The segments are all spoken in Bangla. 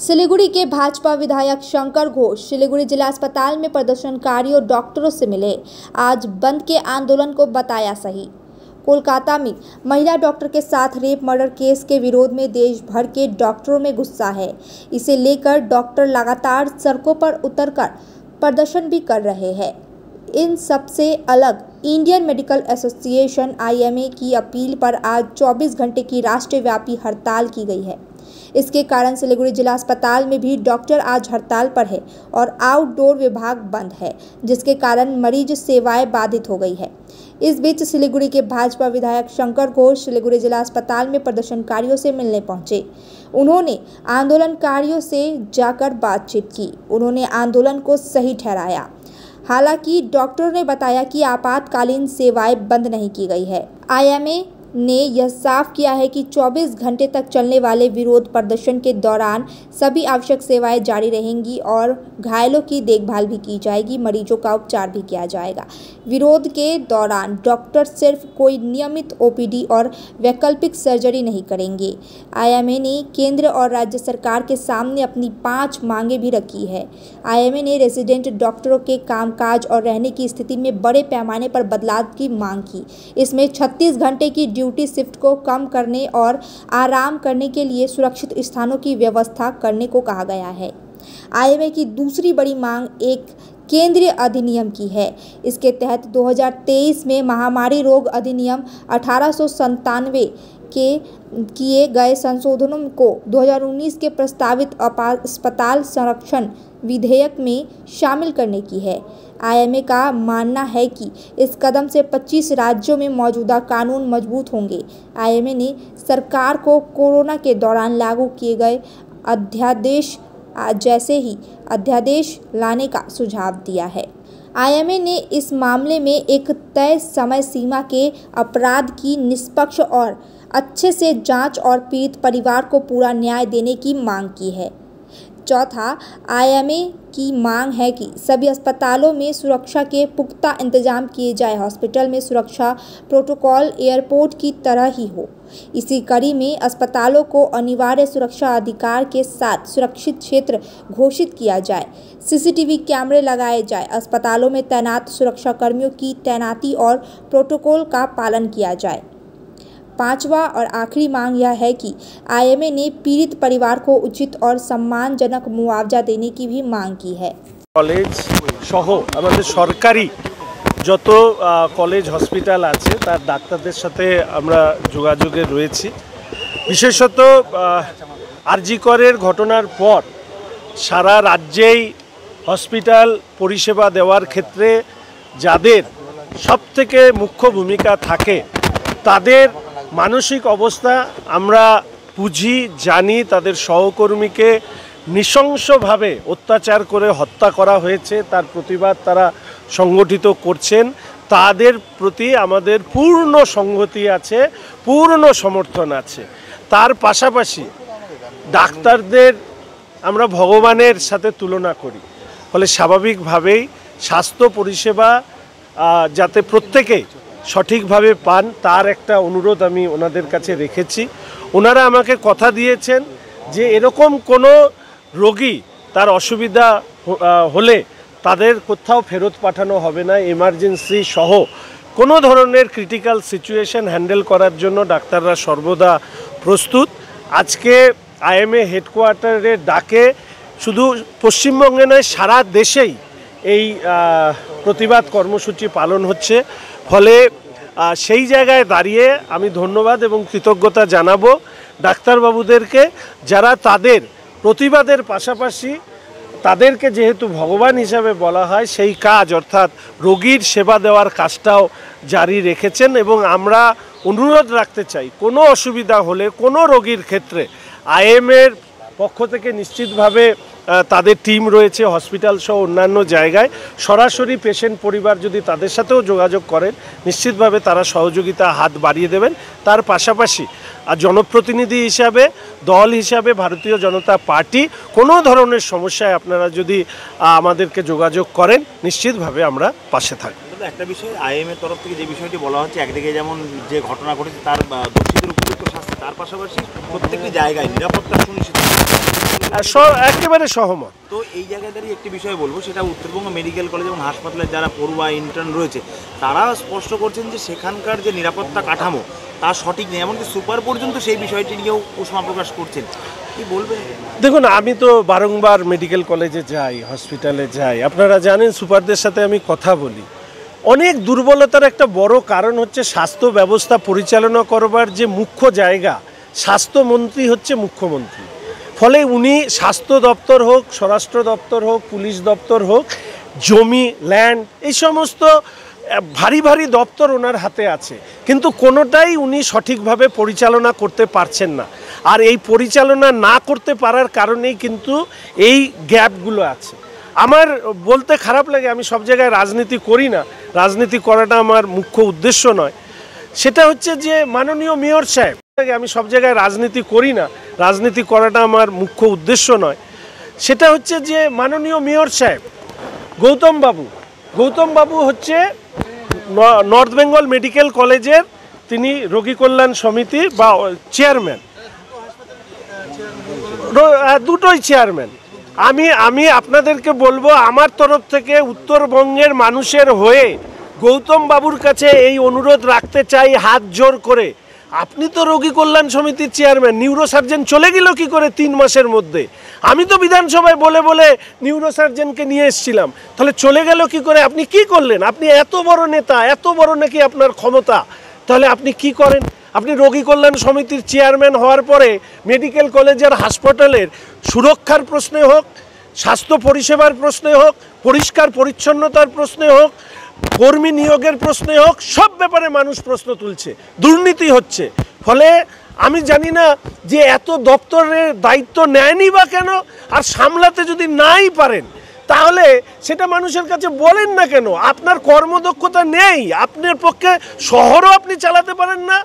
सिलीगुड़ी के भाजपा विधायक शंकर घोष सिलीगुड़ी जिला अस्पताल में प्रदर्शनकारियों और डॉक्टरों से मिले। आज बंद के आंदोलन को बताया सही। कोलकाता में महिला डॉक्टर के साथ रेप मर्डर केस के विरोध में देश भर के डॉक्टरों में गुस्सा है। इसे लेकर डॉक्टर लगातार सड़कों पर उतरकर प्रदर्शन भी कर रहे हैं। इन सबसे अलग इंडियन मेडिकल एसोसिएशन (IMA) की अपील पर आज 24 घंटे की राष्ट्रव्यापी हड़ताल की गई है। इसके कारण सिलीगुड़ी जिला अस्पताल में भी डॉक्टर आज हड़ताल पर है और आउटडोर विभाग बंद है, जिसके कारण मरीज सेवाएं बाधित हो गई है। इस बीच सिलीगुड़ी के भाजपा विधायक शंकर घोष सिलीगुड़ी जिला अस्पताल में प्रदर्शनकारियों से मिलने पहुंचे। उन्होंने आंदोलनकारियों से जाकर बातचीत की। उन्होंने आंदोलन को सही ठहराया। हालांकि डॉक्टरों ने बताया कि आपातकालीन सेवाएं बंद नहीं की गई है। IMA ने यह साफ किया है कि 24 घंटे तक चलने वाले विरोध प्रदर्शन के दौरान सभी आवश्यक सेवाएं जारी रहेंगी और घायलों की देखभाल भी की जाएगी, मरीजों का उपचार भी किया जाएगा। विरोध के दौरान डॉक्टर सिर्फ कोई नियमित OPD और वैकल्पिक सर्जरी नहीं करेंगे। IMA ने केंद्र और राज्य सरकार के सामने अपनी 5 मांगें भी रखी है। IMA ने रेजिडेंट डॉक्टरों के कामकाज और रहने की स्थिति में बड़े पैमाने पर बदलाव की मांग की। इसमें 36 घंटे की ड्यूटी शिफ्ट को कम करने और आराम करने के लिए सुरक्षित स्थानों की व्यवस्था करने को कहा गया है। IMA की दूसरी बड़ी मांग एक केंद्रीय अधिनियम की है। इसके तहत 2023 में महामारी रोग अधिनियम 1897 के किए गए संशोधनों को 2019 के प्रस्तावित अस्पताल संरक्षण विधेयक में शामिल करने की है। IMA का मानना है कि इस कदम से 25 राज्यों में मौजूदा कानून मजबूत होंगे। IMA ने सरकार को कोरोना के दौरान लागू किए गए अध्यादेश जैसे ही अध्यादेश लाने का सुझाव दिया है। IMA ने इस मामले में एक तय समय सीमा के अपराध की निष्पक्ष और अच्छे से जांच और पीड़ित परिवार को पूरा न्याय देने की मांग की है। चौथा, IMA की मांग है कि सभी अस्पतालों में सुरक्षा के पुख्ता इंतजाम किए जाए। हॉस्पिटल में सुरक्षा प्रोटोकॉल एयरपोर्ट की तरह ही हो। इसी कड़ी में अस्पतालों को अनिवार्य सुरक्षा अधिकार के साथ सुरक्षित क्षेत्र घोषित किया जाए। CCTV कैमरे लगाए जाए। अस्पतालों में तैनात सुरक्षाकर्मियों की तैनाती और प्रोटोकॉल का पालन किया जाए। पांचवा और आखिरी मांग यह है कि IMA ने पीड़ित परिवार को उचित और सम्मानजनक मुआवजा देने की भी मांग की है। कलेज सह आमादेर सरकारी যত কলেজ হসপিটাল আছে তার ডাক্তারদের সাথে আমরা যোগাযোগে রয়েছি। বিশেষত আরজি করের ঘটনার পর সারা রাজ্যেই হসপিটাল পরিষেবা দেওয়ার ক্ষেত্রে যাদের সবথেকে মুখ্য ভূমিকা থাকে তাদের মানসিক অবস্থা আমরা বুঝি, জানি। তাদের সহকর্মীকে নৃশংসভাবে অত্যাচার করে হত্যা করা হয়েছে, তার প্রতিবাদ তারা সংগঠিত করছেন। তাদের প্রতি আমাদের পূর্ণ সংহতি আছে, পূর্ণ সমর্থন আছে। তার পাশাপাশি ডাক্তারদের আমরা ভগবানের সাথে তুলনা করি, ফলে স্বাভাবিকভাবেই স্বাস্থ্য পরিষেবা যাতে প্রত্যেকেই সঠিকভাবে পান তার একটা অনুরোধ আমি ওনাদের কাছে রেখেছি। ওনারা আমাকে কথা দিয়েছেন যে এরকম কোনো রোগী তার অসুবিধা হলে তাদের কোথাও ফেরত পাঠানো হবে না। এমার্জেন্সি সহ কোনো ধরনের ক্রিটিক্যাল সিচুয়েশন হ্যান্ডেল করার জন্য ডাক্তাররা সর্বদা প্রস্তুত। আজকে IMA হেডকোয়ার্টারের ডাকে শুধু পশ্চিমবঙ্গে নয় সারা দেশেই এই প্রতিবাদ কর্মসূচি পালন হচ্ছে। ফলে সেই জায়গায় দাঁড়িয়ে আমি ধন্যবাদ এবং কৃতজ্ঞতা জানাবো ডাক্তারবাবুদেরকে, যারা তাদের প্রতিবাদের পাশাপাশি তাদেরকে যেহেতু ভগবান হিসাবে বলা হয় সেই কাজ অর্থাৎ রোগীর সেবা দেওয়ার কাজটাও জারি রেখেছেন। এবং আমরা অনুরোধ রাখতে চাই কোনো অসুবিধা হলে কোনো রোগীর ক্ষেত্রে IMA-র পক্ষ থেকে নিশ্চিতভাবে তাদের টিম রয়েছে হসপিটাল সহ অন্যান্য জায়গায়। সরাসরি পেশেন্ট পরিবার যদি তাদের সাথেও যোগাযোগ করেন নিশ্চিতভাবে তারা সহযোগিতা হাত বাড়িয়ে দেবেন। তার পাশাপাশি জনপ্রতিনিধি হিসাবে দল হিসাবে ভারতীয় জনতা পার্টি কোনো ধরনের সমস্যায় আপনারা যদি আমাদেরকে যোগাযোগ করেন নিশ্চিতভাবে আমরা পাশে থাকব। একটা বিষয় IMA তরফ থেকে যে বিষয়টি বলা হচ্ছে, একদিকে যেমন যে ঘটনা ঘটেছে তার দোষীদের উপযুক্ত শাস্তি, তার পাশাপাশি প্রত্যেকটি জায়গায় নিরাপত্তা সুনিশ্চিত একেবারে সহমত। তো এই জায়গায় দাঁড়িয়ে একটি বিষয় বলবো, সেটা উত্তরবঙ্গ মেডিকেল কলেজ এবং হাসপাতালের যারা পড়ুয়া ইন্টার্ন রয়েছে তারা স্পষ্ট করছেন যে সেখানকার যে নিরাপত্তা কাঠামো তা সঠিক নেই, এমনকি সুপার পর্যন্ত সেই বিষয়টি নিয়েও উষ্মা প্রকাশ করছেন। কি বলবেন? দেখুন, আমি তো বারংবার মেডিকেল কলেজে যাই, হসপিটালে যাই, আপনারা জানেন, সুপারদের সাথে আমি কথা বলি। অনেক দুর্বলতার একটা বড় কারণ হচ্ছে স্বাস্থ্য ব্যবস্থা পরিচালনা করবার যে মুখ্য জায়গা, স্বাস্থ্যমন্ত্রী হচ্ছে মুখ্যমন্ত্রী। ফলে উনি স্বাস্থ্য দপ্তর হোক, স্বরাষ্ট্র দপ্তর হোক, পুলিশ দপ্তর হোক, জমি, ল্যান্ড, এই সমস্ত ভারী ভারী দপ্তর ওনার হাতে আছে, কিন্তু কোনোটাই উনি সঠিকভাবে পরিচালনা করতে পারছেন না। আর এই পরিচালনা না করতে পারার কারণেই কিন্তু এই গ্যাপগুলো আছে। আমার বলতে খারাপ লাগে, আমি সব জায়গায় রাজনীতি করি না, রাজনীতি করাটা আমার মুখ্য উদ্দেশ্য নয়। সেটা হচ্ছে যে মাননীয় মেয়র সাহেব, আমি সব জায়গায় রাজনীতি করি না, রাজনীতি করাটা আমার মুখ্য উদ্দেশ্য নয়। সেটা হচ্ছে যে মাননীয় মেয়র সাহেব গৌতম বাবু হচ্ছে নর্থ বেঙ্গল মেডিকেল কলেজের তিনি রোগী কল্যাণ সমিতি বা চেয়ারম্যান, দুটোই চেয়ারম্যান। আমি আপনাদেরকে বলবো, আমার তরফ থেকে উত্তরবঙ্গের মানুষের হয়ে গৌতম বাবুর কাছে এই অনুরোধ রাখতে চাই হাত জোর করে, আপনি তো রোগী কল্যাণ সমিতির চেয়ারম্যান, নিউরোসার্জন চলে গেল কি করে 3 মাসের মধ্যে? আমি তো বিধানসভায় বলে বলে নিউরোসার্জনকে নিয়ে এসেছিলাম, তাহলে চলে গেল কি করে? আপনি কি করলেন? আপনি এত বড় নেতা, এত বড় নাকি আপনার ক্ষমতা, তাহলে আপনি কি করেন? আপনি রোগী কল্যাণ সমিতির চেয়ারম্যান হওয়ার পরে মেডিকেল কলেজের হাসপাতালের সুরক্ষার প্রশ্নে হোক, স্বাস্থ্য পরিষেবার প্রশ্নে হোক, পরিষ্কার পরিচ্ছন্নতার প্রশ্নে হোক, কর্মী নিয়োগের প্রশ্নে হোক, সব ব্যাপারে মানুষ প্রশ্ন তুলছে, দুর্নীতি হচ্ছে। ফলে আমি জানি না যে এত দপ্তরের দায়িত্ব নেয়নি বা কেন, আর সামলাতে যদি নাই পারেন তাহলে সেটা মানুষের কাছে বলেন না কেন? আপনার কর্মদক্ষতা নেই, আপনার পক্ষে শহরও আপনি চালাতে পারেন না,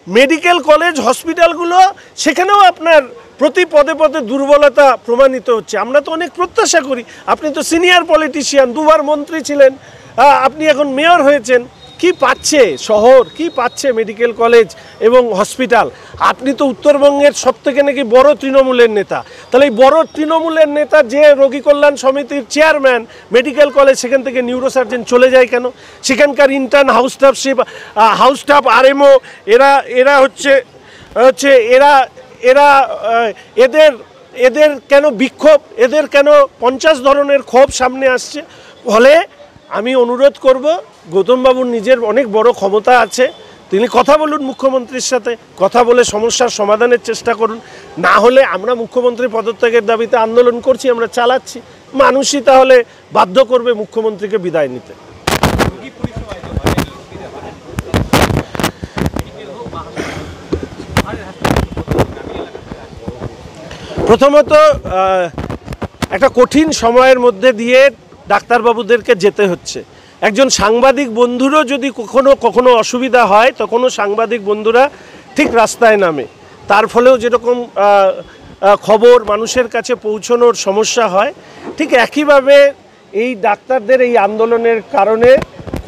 মেডিকেল কলেজ হসপিটালগুলো সেখানেও আপনার প্রতি পদে পদে দুর্বলতা প্রমাণিত হচ্ছে। আমরা তো অনেক প্রত্যাশা করি, আপনি তো সিনিয়র পলিটিশিয়ান, 2 বার মন্ত্রী ছিলেন, আপনি এখন মেয়র হয়েছেন, কি পাচ্ছে শহর, কি পাচ্ছে মেডিকেল কলেজ এবং হসপিটাল? আপনি তো উত্তরবঙ্গের সবথেকে নাকি বড় তৃণমূলের নেতা, তাহলে এই বড় তৃণমূলের নেতা যে রোগী কল্যাণ সমিতির চেয়ারম্যান, মেডিকেল কলেজ, সেখান থেকে নিউরোসার্জন চলে যায় কেন? সেখানকার ইন্টার্ন, হাউস স্টাফ, আরএমও, এরা হচ্ছে এদের কেন বিক্ষোভ, এদের কেন 50 ধরনের ক্ষোভ সামনে আসছে? ফলে আমি অনুরোধ করব, গৌতমবাবুর নিজের অনেক বড় ক্ষমতা আছে, তিনি কথা বলুন মুখ্যমন্ত্রীর সাথে, কথা বলে সমস্যার সমাধানের চেষ্টা করুন। না হলে আমরা মুখ্যমন্ত্রীর পদত্যাগের দাবিতে আন্দোলন করছি, আমরা চালাচ্ছি, মানুষই তাহলে বাধ্য করবে মুখ্যমন্ত্রীকে বিদায় নিতে। প্রথমত একটা কঠিন সময়ের মধ্যে দিয়ে ডাক্তারবাবুদেরকে যেতে হচ্ছে। একজন সাংবাদিক বন্ধুরও যদি কখনো অসুবিধা হয়, তখনও সাংবাদিক বন্ধুরা ঠিক রাস্তায় নামে, তার ফলেও যেরকম খবর মানুষের কাছে পৌঁছানোর সমস্যা হয়, ঠিক একইভাবে এই ডাক্তারদের এই আন্দোলনের কারণে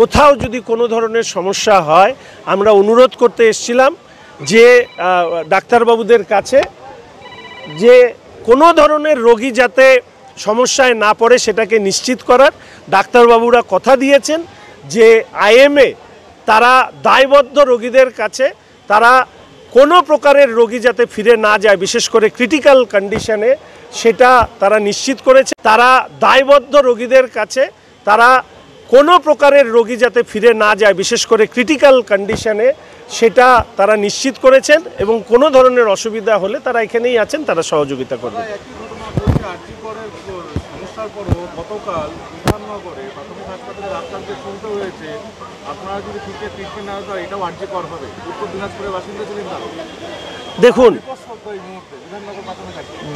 কোথাও যদি কোনো ধরনের সমস্যা হয়, আমরা অনুরোধ করতে এসেছিলাম যে ডাক্তারবাবুদের কাছে যে কোনো ধরনের রোগী যাতে সমস্যায় না পড়ে সেটাকে নিশ্চিত করার। ডাক্তারবাবুরা কথা দিয়েছেন যে আইএমএ তারা দায়বদ্ধ রোগীদের কাছে, তারা কোনো প্রকারের রোগী যাতে ফিরে না যায়, বিশেষ করে ক্রিটিক্যাল কন্ডিশনে, সেটা তারা নিশ্চিত করেছে। তারা দায়বদ্ধ রোগীদের কাছে, তারা কোনো প্রকারের রোগী যাতে ফিরে না যায়, বিশেষ করে ক্রিটিক্যাল কন্ডিশনে, সেটা তারা নিশ্চিত করেছেন এবং কোনো ধরনের অসুবিধা হলে তারা এখানেই আছেন, তারা সহযোগিতা করবে।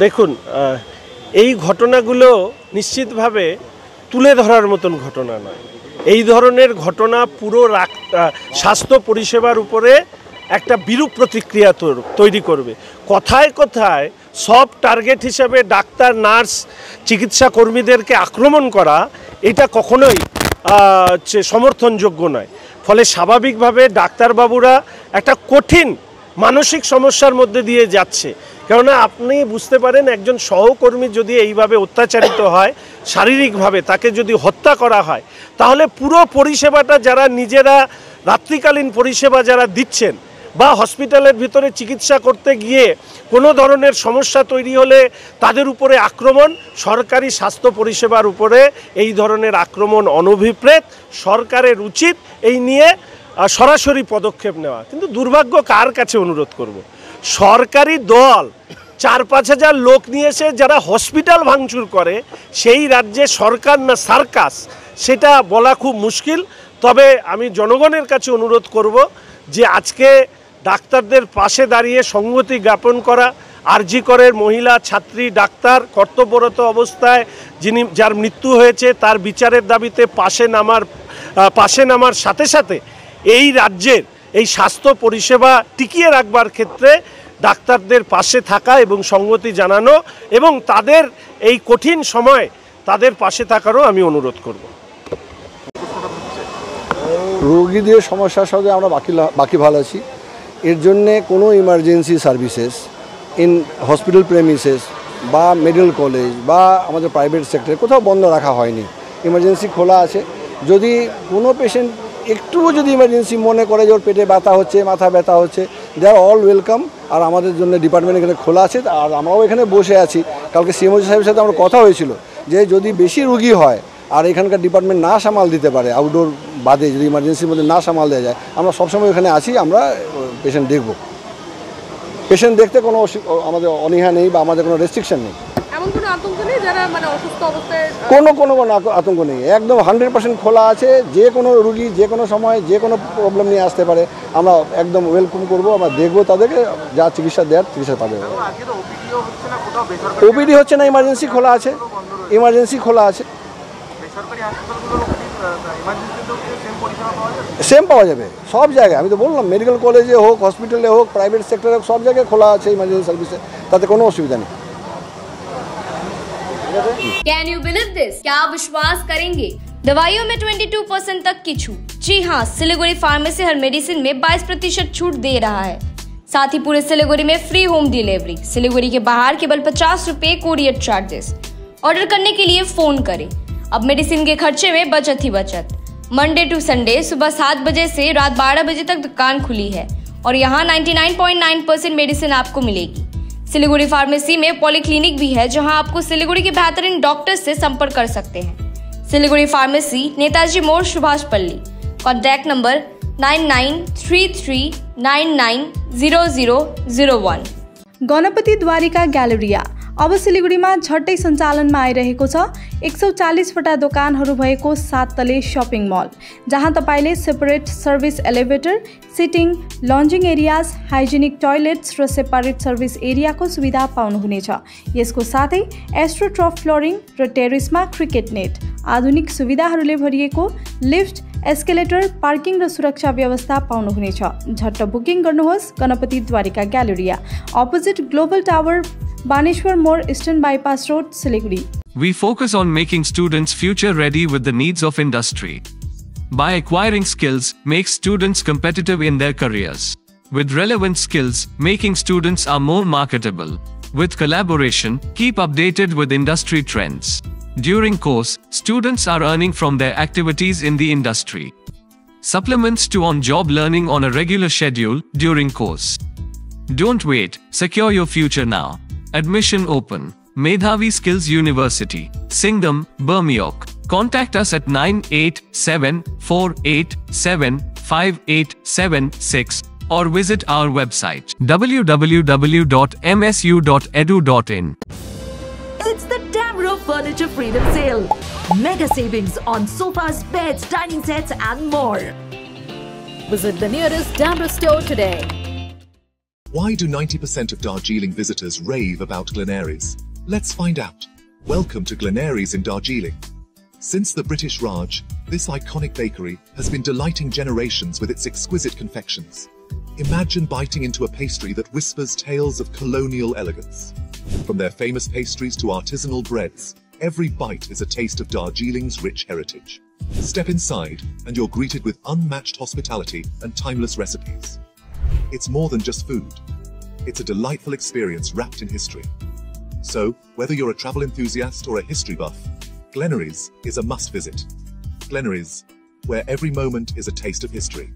দেখুন এই ঘটনাগুলো নিশ্চিতভাবে তুলে ধরার মতন ঘটনা নয়। এই ধরনের ঘটনা পুরো স্বাস্থ্য পরিষেবার উপরে একটা বিরূপ প্রতিক্রিয়া তৈরি করবে। কথায় কথায় সব টার্গেট হিসেবে ডাক্তার, নার্স, চিকিৎসা কর্মীদেরকে আক্রমণ করা, এটা কখনোই সমর্থনযোগ্য নয়। ফলে স্বাভাবিকভাবে ডাক্তারবাবুরা একটা কঠিন মানসিক সমস্যার মধ্যে দিয়ে যাচ্ছে। কেননা আপনি বুঝতে পারেন একজন সহকর্মী যদি এইভাবে অত্যাচারিত হয় শারীরিকভাবে, তাকে যদি হত্যা করা হয়, তাহলে পুরো পরিষেবাটা যারা নিজেরা রাত্রিকালীন পরিষেবা যারা দিচ্ছেন বা হসপিটালের ভিতরে চিকিৎসা করতে গিয়ে কোনো ধরনের সমস্যা তৈরি হলে তাদের উপরে আক্রমণ, সরকারি স্বাস্থ্য পরিষেবার উপরে এই ধরনের আক্রমণ অনভিপ্রেত। সরকারের উচিত এই নিয়ে সরাসরি পদক্ষেপ নেওয়া। কিন্তু দুর্ভাগ্য কার কাছে অনুরোধ করব, সরকারি দল 4-5 হাজার লোক নিয়ে এসে যারা হসপিটাল ভাঙচুর করে, সেই রাজ্যে সরকার না সার্কাস, সেটা বলা খুব মুশকিল। তবে আমি জনগণের কাছে অনুরোধ করব যে আজকে ডাক্তারদের পাশে দাঁড়িয়ে সংহতি জ্ঞাপন করা, আরজি করের মহিলা ছাত্রী ডাক্তার কর্তব্যরত অবস্থায় যার মৃত্যু হয়েছে তার বিচারের দাবিতে পাশে নামার সাথে সাথে এই রাজ্যের এই স্বাস্থ্য পরিষেবা টিকিয়ে রাখবার ক্ষেত্রে ডাক্তারদের পাশে থাকা এবং সংহতি জানানো এবং তাদের এই কঠিন সময় তাদের পাশে থাকারও আমি অনুরোধ করব। রোগীদের সমস্যার সাথে আমরা বাকি ভালো আছি। এর জন্যে কোনো emergency services in hospital premises বা মেডিকেল কলেজ বা আমাদের প্রাইভেট সেক্টরে কোথাও বন্ধ রাখা হয়নি, ইমার্জেন্সি খোলা আছে। যদি কোনো পেশেন্ট একটুও যদি ইমার্জেন্সি মনে করে যে ওর পেটে ব্যথা হচ্ছে, মাথা ব্যথা হচ্ছে, দে আর অল ওয়েলকাম। আর আমাদের জন্য ডিপার্টমেন্ট এখানে খোলা আছে, আর আমরাও এখানে বসে আছি। কালকে সিএমও সাহেবের সাথে আমার কথা হয়েছিল যে যদি বেশি রুগী হয় আর এখানকার ডিপার্টমেন্ট না সামাল দিতে পারে, আউটডোর বাদে যদি ইমার্জেন্সির মধ্যে না সামাল দেওয়া যায়, আমরা সবসময় এখানে আছি, আমরা পেশেন্ট দেখব। পেশেন্ট দেখতে কোনো আমাদের অনীহা নেই বা আমাদের কোনো রেস্ট্রিকশন নেই। এমন কোনো আতঙ্ক নেই যারা মানে অসুস্থ অবস্থায়? কোনো আতঙ্ক নেই, একদম 100% খোলা আছে। যে কোনো রুগী যে কোনো সময় যে কোনো প্রবলেম নিয়ে আসতে পারে, আমরা একদম ওয়েলকাম করব, আমরা দেখবো তাদেরকে, যা চিকিৎসা দেওয়ার চিকিৎসা পাবে। ওপিডি হচ্ছে না, ইমার্জেন্সি খোলা আছে, ইমার্জেন্সি খোলা আছে, সেম পাওয়া যাবে সব জায়গায়। আমি তো বললাম মেডিকেল কলেজে হোক, হসপিটালে হোক, প্রাইভেট সেক্টরে হোক, সব জায়গায় খোলা আছে ইমার্জেন্সি সার্ভিসে, তাতে কোনো অসুবিধা নেই। Can you believe this? क्या आप विश्वास करेंगे? दवाइयों में 22% तक की छूट। जी हाँ, सिलीगुड़ी फार्मेसी हर मेडिसिन में 22% छूट दे रहा है। साथ ही पूरे सिलीगुड़ी में फ्री होम डिलीवरी। सिलीगुड़ी के बाहर केवल 50 रुपए कोरियर चार्जेस। ऑर्डर करने के लिए फोन करें। अब मेडिसिन के खर्चे में बचत ही बचत। मंडे टू संडे सुबह 7 बजे से रात 12 बजे तक दुकान खुली है और यहाँ 99.9% मेडिसिन आपको मिलेगी। सिलीगुड़ी फार्मेसी में पॉलीक्लिनिक भी है, जहां आपको सिलीगुड़ी के बेहतरीन डॉक्टर से संपर्क कर सकते हैं। सिलीगुड़ी फार्मेसी, नेताजी मोड़, सुभाष पल्ली। Contact number 9933990001। गणपति द्वारिका ग्यालेरिया अब सिलीगुडीमा झट्टै सञ्चालनमा आइरहेको छ। 140वटा दोकानहरू भएको 7 तले शपिङ मल, जहाँ तपाईले separate service elevator, sitting, lounging areas, hygienic toilets र सेपरेट सर्भिस एरियाको सुविधा पाउनुहुनेछ। यसको साथै एस्ट्रोट्रफ फ्लोरिङ र टेरेसमा क्रिकेट नेट, आधुनिक सुविधाहरूले भरिएको लिफ्ट, एस्केलेटर, पार्किङ र सुरक्षा व्यवस्था पाउनुहुनेछ। झट्ट बुकिङ गर्नुहोस्। Ganapati Dwarika Galleria, opposite Global Tower, Baneshwar More, Eastern Bypass Road, Siliguri. We focus on making students future ready with the needs of industry. By acquiring skills, make students competitive in their careers. With relevant skills, making students are more marketable. With collaboration, keep updated with industry trends. During course, students are earning from their activities in the industry. Supplements to on-job learning on a regular schedule during course. Don't wait, secure your future now. Admission open. Medhavi Skills University, Singham, Bermioc. Contact us at 9874875876 or visit our website www.msu.edu.in. It's the Damro Furniture Freedom Sale. Mega savings on sofas, beds, dining sets and more. Visit the nearest Damro store today. Why do 90% of Darjeeling visitors rave about Glenaries? Let's find out. Welcome to Glenaries in Darjeeling. Since the British Raj, this iconic bakery has been delighting generations with its exquisite confections. Imagine biting into a pastry that whispers tales of colonial elegance. From their famous pastries to artisanal breads, every bite is a taste of Darjeeling's rich heritage. Step inside and you're greeted with unmatched hospitality and timeless recipes. It's more than just food. It's a delightful experience wrapped in history. So, whether you're a travel enthusiast or a history buff, Glenaries is a must visit. Glenaries, where every moment is a taste of history.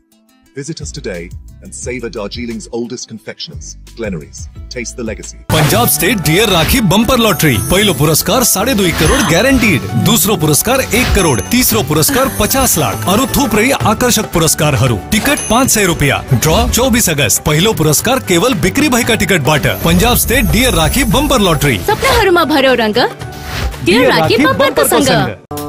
Visit us today and savor Darjeeling's oldest confectioners. Glenaries, taste the legacy. Punjab state dear Rakhi bumper lottery पहिलो पुरस्कार 2.5 करोड़ ग्यारंटीड, दूसरो पुरस्कार 1 करोड़, तीसरो पुरस्कार 50 लाख और थुप्रै आकर्षक पुरस्कारहरू। टिकट 500 रुपया। ड्र 24 अगस्त। पहिलो पुरस्कार केवल बिक्री भएका टिकटबाट। Punjab state dear Rakhi bumper lottery. सपनाहरूमा भर्यो रंग, डियर राखी बम्परको सँग।